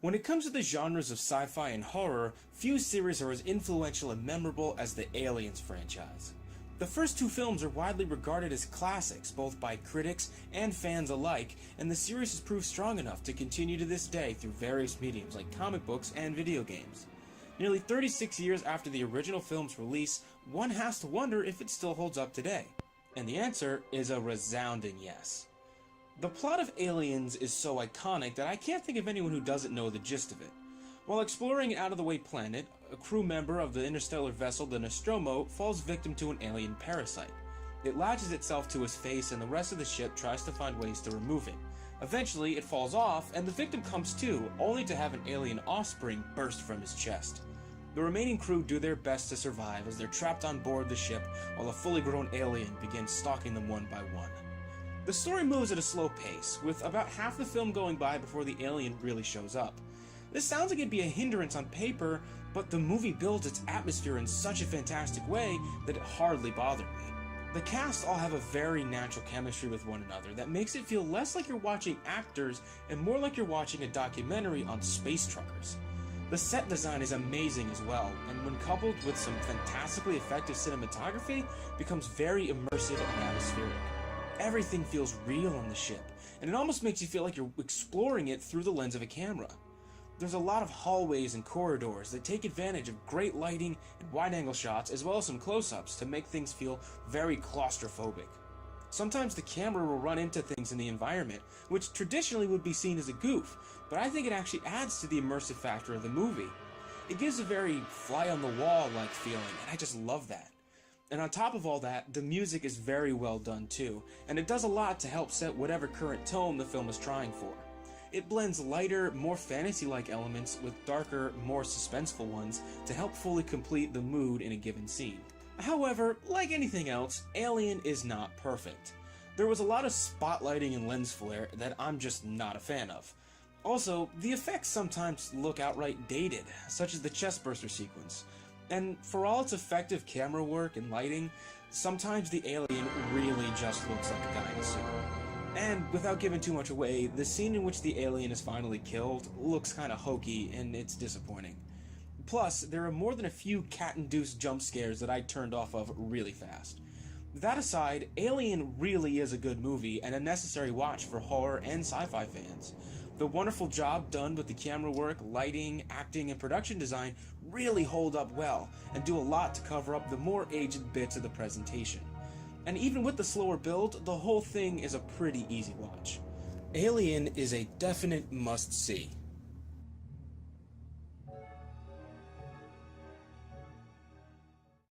When it comes to the genres of sci-fi and horror, few series are as influential and memorable as the Aliens franchise. The first two films are widely regarded as classics, both by critics and fans alike, and the series has proved strong enough to continue to this day through various mediums like comic books and video games. Nearly 36 years after the original film's release, one has to wonder if it still holds up today. And the answer is a resounding yes. The plot of Aliens is so iconic that I can't think of anyone who doesn't know the gist of it. While exploring an out-of-the-way planet, a crew member of the interstellar vessel the Nostromo falls victim to an alien parasite. It latches itself to his face and the rest of the ship tries to find ways to remove it. Eventually, it falls off and the victim comes to, only to have an alien offspring burst from his chest. The remaining crew do their best to survive as they're trapped on board the ship while a fully grown alien begins stalking them one by one. The story moves at a slow pace, with about half the film going by before the alien really shows up. This sounds like it'd be a hindrance on paper, but the movie builds its atmosphere in such a fantastic way that it hardly bothered me. The cast all have a very natural chemistry with one another that makes it feel less like you're watching actors and more like you're watching a documentary on space truckers. The set design is amazing as well, and when coupled with some fantastically effective cinematography, becomes very immersive and atmospheric. Everything feels real on the ship, and it almost makes you feel like you're exploring it through the lens of a camera. There's a lot of hallways and corridors that take advantage of great lighting and wide-angle shots as well as some close-ups to make things feel very claustrophobic. Sometimes the camera will run into things in the environment, which traditionally would be seen as a goof, but I think it actually adds to the immersive factor of the movie. It gives a very fly-on-the-wall-like feeling, and I just love that. And on top of all that, the music is very well done too, and it does a lot to help set whatever current tone the film is trying for. It blends lighter, more fantasy-like elements with darker, more suspenseful ones to help fully complete the mood in a given scene. However, like anything else, Alien is not perfect. There was a lot of spotlighting and lens flare that I'm just not a fan of. Also, the effects sometimes look outright dated, such as the chestburster sequence. And for all its effective camera work and lighting, sometimes the alien really just looks like a guy in a suit. And without giving too much away, the scene in which the alien is finally killed looks kinda hokey and it's disappointing. Plus, there are more than a few cat-induced jump scares that I turned off of really fast. That aside, Alien really is a good movie and a necessary watch for horror and sci-fi fans. The wonderful job done with the camera work, lighting, acting, and production design really hold up well and do a lot to cover up the more aged bits of the presentation. And even with the slower build, the whole thing is a pretty easy watch. Alien is a definite must-see.